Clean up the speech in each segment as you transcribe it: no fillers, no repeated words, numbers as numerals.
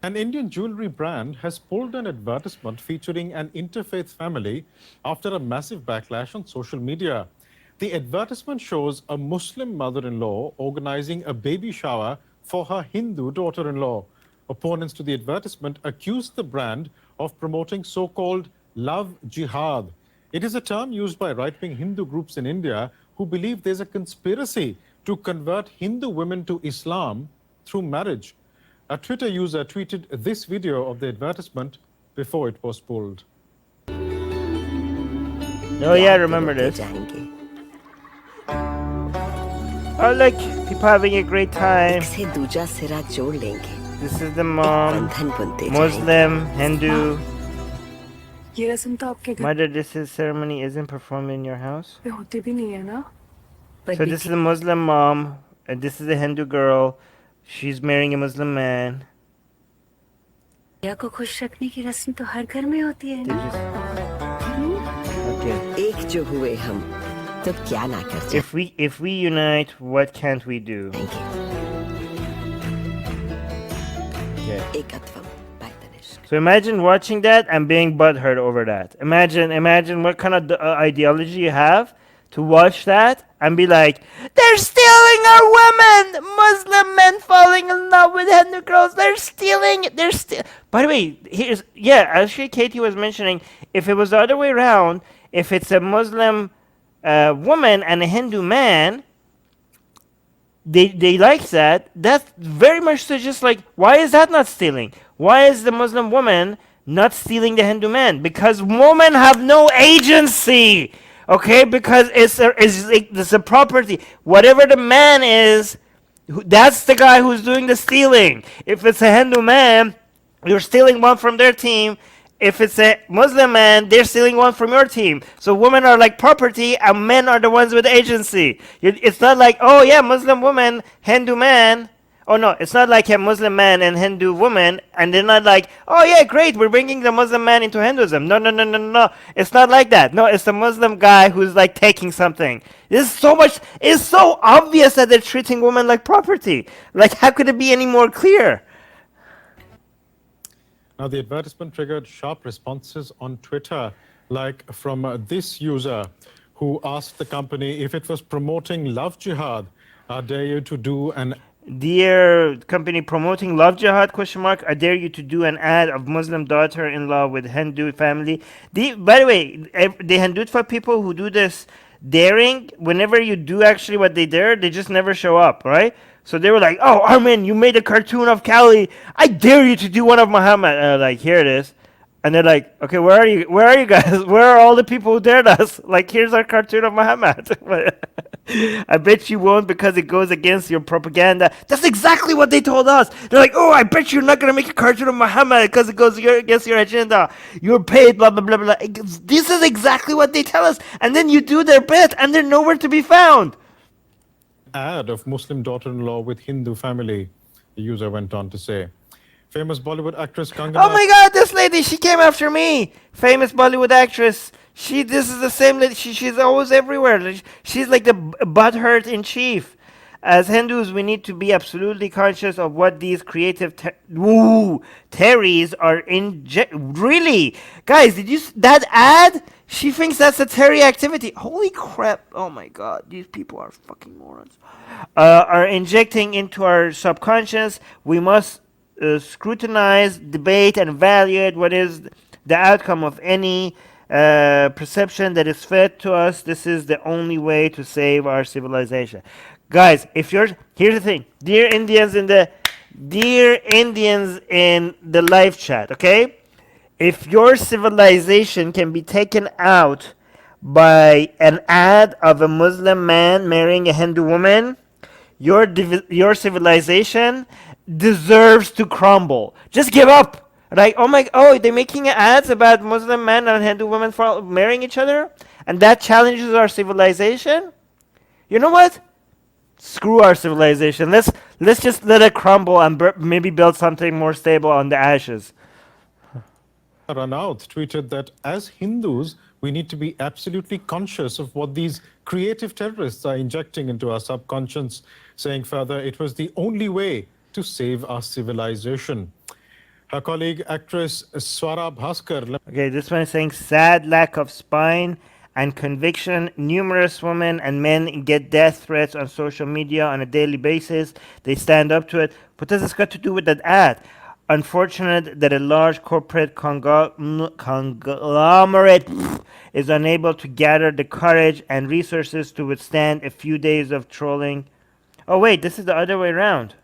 An Indian jewelry brand has pulled an advertisement featuring an interfaith family after a massive backlash on social media. The advertisement shows a Muslim mother-in-law organizing a baby shower for her Hindu daughter-in-law. Opponents to the advertisement accused the brand of promoting so-called love jihad. It is a term used by right-wing Hindu groups in India who believe there's a conspiracy to convert Hindu women to Islam through marriage. A Twitter user tweeted this video of the advertisement before it was pulled. Oh yeah, I remember this. Oh look, people having a great time. This is the mom, Muslim, Hindu. Mother, this is ceremony isn't performed in your house? So this is a Muslim mom, and this is a Hindu girl. She's marrying a Muslim man. If we unite, what can't we do? Okay. So imagine watching that and being butthurt over that. Imagine what kind of ideology you have to watch that and be like, they're stealing our women! Muslim men falling in love with Hindu girls. They're stealing. By the way, actually Katie was mentioning, if it was the other way around, if it's a Muslim woman and a Hindu man, they like that. That's very much so just like, why is that not stealing? Why is the Muslim woman not stealing the Hindu man? Because women have no agency. Okay, because it's a property. Whatever the man is, that's the guy who's doing the stealing. If it's a Hindu man, you're stealing one from their team. If it's a Muslim man, they're stealing one from your team. So women are like property, and men are the ones with agency. It's not like, oh yeah, Muslim woman, Hindu man. Oh no, it's not like a Muslim man and Hindu woman, and they're not like, oh yeah, great, we're bringing the Muslim man into Hinduism. No. It's not like that. No, it's the Muslim guy who's like taking something. It's so obvious that they're treating women like property. Like, how could it be any more clear? Now, the advertisement triggered sharp responses on Twitter, like from this user who asked the company if it was promoting love jihad. I dare you to do an Dear company promoting love jihad, ? I dare you to do an ad of Muslim daughter-in-law with Hindu family. By the way, the Hindutva people who do this daring, whenever you do actually what they dare, they just never show up, right? So they were like, oh, Armin, you made a cartoon of Kali. I dare you to do one of Muhammad. Like, here it is. And they're like, okay, where are you guys? Where are all the people who dared us? Like, here's our cartoon of Muhammad. I bet you won't because it goes against your propaganda. That's exactly what they told us. They're like, oh, I bet you're not going to make a cartoon of Muhammad because it goes against your agenda. You're paid, blah, blah, blah, blah. This is exactly what they tell us. And then you do their bit and they're nowhere to be found. Ad of Muslim daughter-in-law with Hindu family, the user went on to say. Famous Bollywood actress Kangana. Oh my God, this lady, she came after me. Famous Bollywood actress. This is the same lady. She's always everywhere. She's like the butthurt in chief. As Hindus, we need to be absolutely conscious of what these creative Terrys are Really? Guys, did you that ad? She thinks that's a Terry activity. Holy crap. Oh my God, these people are fucking morons. Are injecting into our subconscious. We must scrutinize, debate, and evaluate what is the outcome of any perception that is fed to us. This is the only way to save our civilization. Guys, here's the thing. Dear Indians in the live chat, okay? If your civilization can be taken out by an ad of a Muslim man marrying a Hindu woman, your civilization deserves to crumble. Just give up. Like, they're making ads about Muslim men and Hindu women marrying each other, and that challenges our civilization. You know what? Screw our civilization. Let's just let it crumble and maybe build something more stable on the ashes. Ranaut tweeted that as Hindus, we need to be absolutely conscious of what these creative terrorists are injecting into our subconscious, saying further, it was the only way to save our civilization. Her colleague, actress Swara Bhaskar, Okay, this one is saying sad lack of spine and conviction. Numerous women and men get death threats on social media on a daily basis. They stand up to it. What does this got to do with that ad? Unfortunate that a large corporate conglomerate is unable to gather the courage and resources to withstand a few days of trolling. Oh wait, this is the other way around.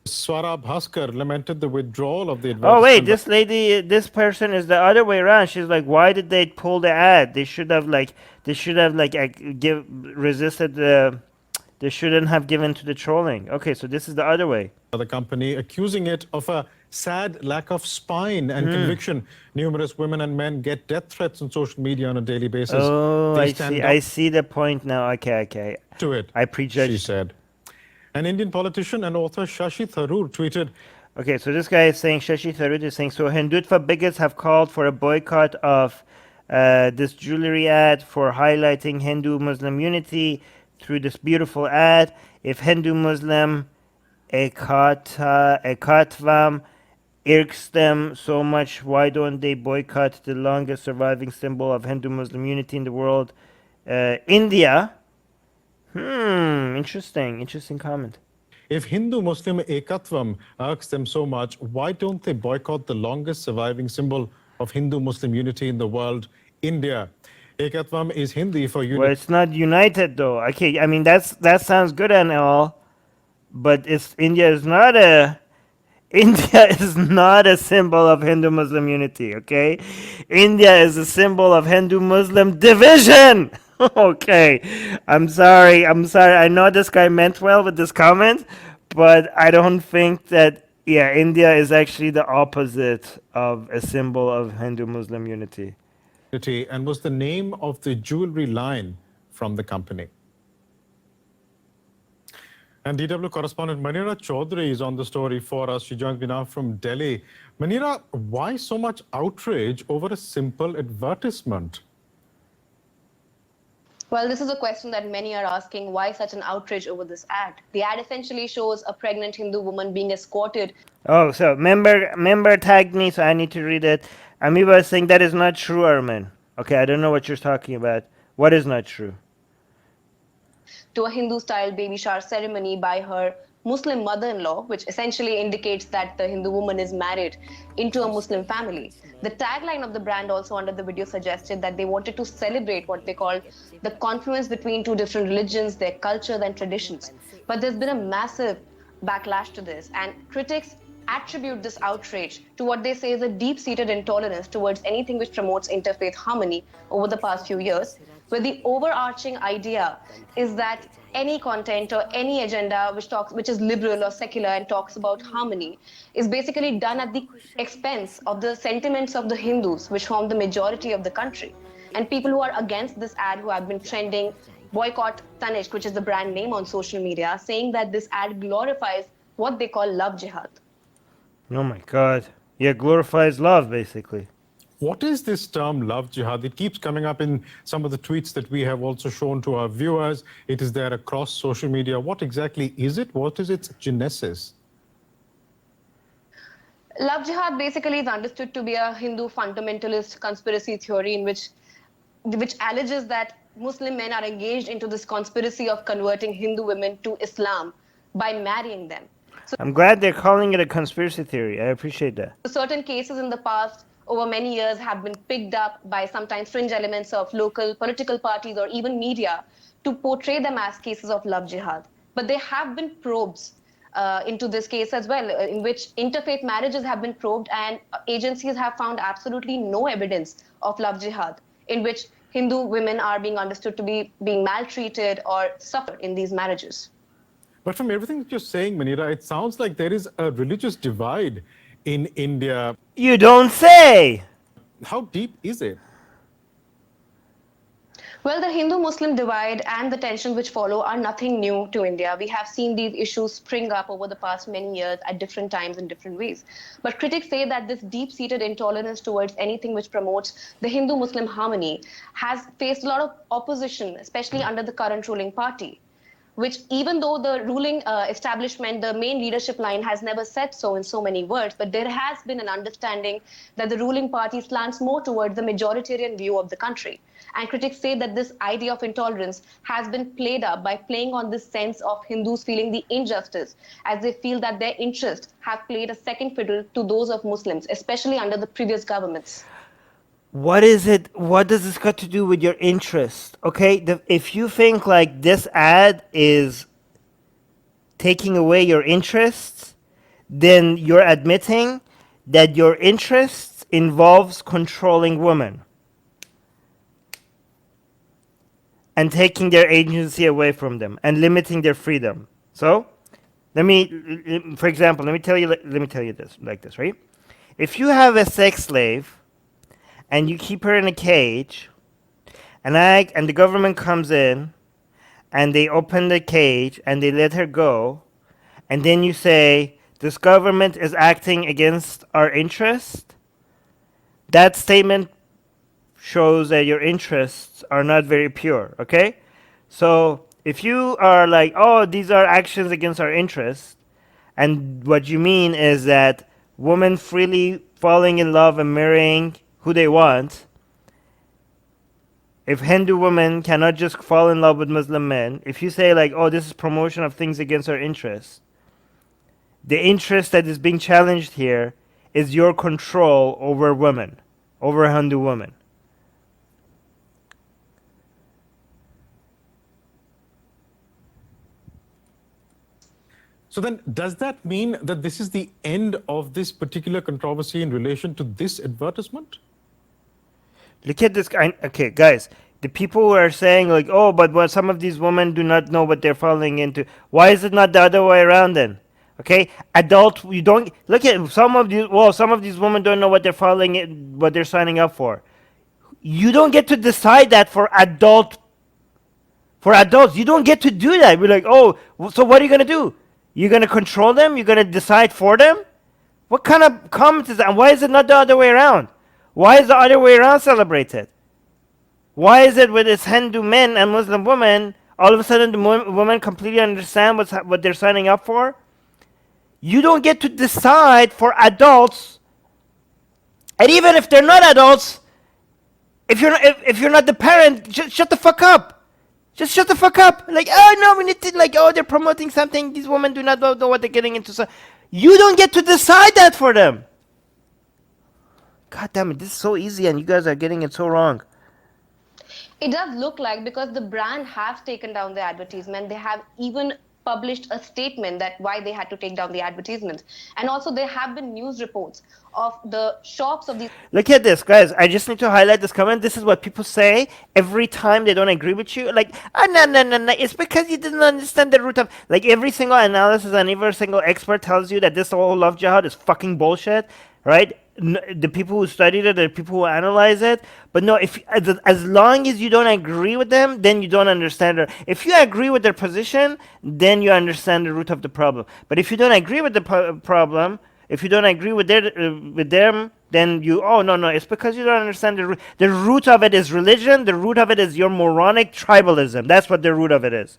Swara Bhaskar lamented the withdrawal of the Oh wait, advertisement. this person is the other way around. She's like, why did they pull the ad? They should have resisted the. They shouldn't have given to the trolling. Okay, so this is the other way. The company, accusing it of a sad lack of spine and conviction. Numerous women and men get death threats on social media on a daily basis. Oh, They I stand see. up I see the point now. Okay. to it, I she prejudged. said. An Indian politician and author Shashi Tharoor tweeted, Okay, so this guy is saying, Shashi Tharoor is saying, so Hindutva bigots have called for a boycott of this jewelry ad for highlighting Hindu-Muslim unity through this beautiful ad. If Hindu-Muslim ekatvam irks them so much, why don't they boycott the longest surviving symbol of Hindu-Muslim unity in the world, India? Interesting comment. if Hindu-Muslim ekatvam irks them so much, why don't they boycott the longest surviving symbol of Hindu-Muslim unity in the world, India? Ekatvam is Hindi for Well, unity. it's not united though. Okay, I mean that sounds good and all, but India is not a symbol of Hindu-Muslim unity. Okay, India is a symbol of Hindu-Muslim division. Okay, I'm sorry. I know this guy meant well with this comment, but I don't think that. Yeah, India is actually the opposite of a symbol of Hindu-Muslim unity. And was the name of the jewelry line from the company. And DW correspondent Manira Chaudhary is on the story for us. She joins me now from Delhi. Manira, why so much outrage over a simple advertisement? Well, this is a question that many are asking. Why such an outrage over this ad? The ad essentially shows a pregnant Hindu woman being escorted. Oh, so member tagged me, so I need to read it. Amiba is saying that is not true, Armin. Okay, I don't know what you're talking about. What is not true? To a Hindu-style baby shower ceremony by her Muslim mother-in-law, which essentially indicates that the Hindu woman is married into a Muslim family. The tagline of the brand also under the video suggested that they wanted to celebrate what they call the confluence between two different religions, their cultures and traditions. But there's been a massive backlash to this, and critics attribute this outrage to what they say is a deep-seated intolerance towards anything which promotes interfaith harmony over the past few years, where the overarching idea is that any content or any agenda which is liberal or secular and talks about harmony is basically done at the expense of the sentiments of the Hindus, which form the majority of the country. And people who are against this ad, who have been trending boycott Tanishq, which is the brand name on social media, saying that this ad glorifies what they call love jihad. Oh my God. Yeah, glorifies love, basically. What is this term love jihad? It keeps coming up in some of the tweets that we have also shown to our viewers. It is there across social media. What exactly is it? What is its genesis? Love jihad basically is understood to be a Hindu fundamentalist conspiracy theory in which alleges that Muslim men are engaged into this conspiracy of converting Hindu women to Islam by marrying them. So I'm glad they're calling it a conspiracy theory. I appreciate that. certain cases in the past over many years have been picked up by sometimes fringe elements of local political parties or even media to portray them as cases of love jihad. But there have been probes into this case as well, in which interfaith marriages have been probed, and agencies have found absolutely no evidence of love jihad, in which Hindu women are being understood to be being maltreated or suffer in these marriages. But from everything that you're saying, Manira, it sounds like there is a religious divide in India. You don't say! How deep is it? Well, the Hindu-Muslim divide and the tensions which follow are nothing new to India. We have seen these issues spring up over the past many years at different times in different ways. But critics say that this deep-seated intolerance towards anything which promotes the Hindu-Muslim harmony has faced a lot of opposition, especially under the current ruling party. which even though the ruling establishment, the main leadership line has never said so in so many words, but there has been an understanding that the ruling party slants more towards the majoritarian view of the country. And critics say that this idea of intolerance has been played up by playing on this sense of Hindus feeling the injustice, as they feel that their interests have played a second fiddle to those of Muslims, especially under the previous governments. What is it? What does this got to do with your interest? Okay, if you think like this ad is taking away your interests, then you're admitting that your interests involves controlling women and taking their agency away from them and limiting their freedom. So, for example, let me tell you this like this, right? If you have a sex slave and you keep her in a cage, and the government comes in, and they open the cage and they let her go, and then you say this government is acting against our interest, that statement shows that your interests are not very pure. Okay, so if you are like, oh, these are actions against our interests, and what you mean is that women freely falling in love and marrying who they want, if Hindu women cannot just fall in love with Muslim men, if you say like, oh, this is promotion of things against our interests, the interest that is being challenged here is your control over women, over Hindu women. So then, does that mean that this is the end of this particular controversy in relation to this advertisement? Look at this guy. Okay, guys, the people who are saying like, oh, but what some of these women do not know what they're falling into. Why is it not the other way around then? Okay, you don't look at some of these. Well, some of these women don't know what they're what they're signing up for. You don't get to decide that for adults. You don't get to do that. We're like, oh, so what are you gonna do? You're gonna control them? You're gonna decide for them? What kind of comment is that? And why is it not the other way around? Why is the other way around celebrated? Why is it with its Hindu men and Muslim women, all of a sudden the women completely understand what they're signing up for? You don't get to decide for adults, and even if they're not adults, if you're not the parent, just shut the fuck up. Just shut the fuck up. Like, oh no, we need to like, oh, they're promoting something. These women do not know what they're getting into. So you don't get to decide that for them. God damn it, this is so easy and you guys are getting it so wrong. It does look like, because the brand have taken down the advertisement, they have even published a statement that why they had to take down the advertisement. And also there have been news reports of the shops of these. Look at this, guys. I just need to highlight this comment. This is what people say every time they don't agree with you. Like, oh, no. It's because you didn't understand the root of. Like, every single analysis and every single expert tells you that this whole love jihad is fucking bullshit, right? The people who studied it, the people who analyze it. But no, if as long as you don't agree with them, then you don't understand it. If you agree with their position, then you understand the root of the problem. But if you don't agree with the problem, if you don't agree with them, then you, oh, no, it's because you don't understand the root. The root of it is religion. The root of it is your moronic tribalism. That's what the root of it is.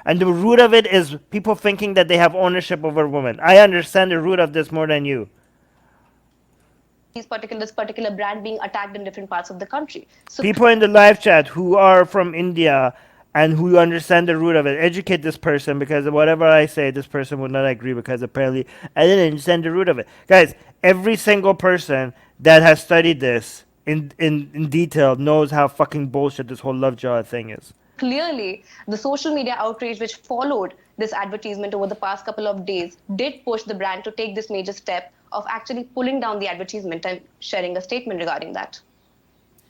And the root of it is people thinking that they have ownership over women. I understand the root of this more than you. This particular brand being attacked in different parts of the country. So people in the live chat who are from India and who understand the root of it, educate this person, because whatever I say, this person would not agree, because apparently I didn't understand the root of it. Guys, every single person that has studied this in detail knows how fucking bullshit this whole love jihad thing is. Clearly, the social media outrage which followed this advertisement over the past couple of days did push the brand to take this major step of actually pulling down the advertisement and sharing a statement regarding that.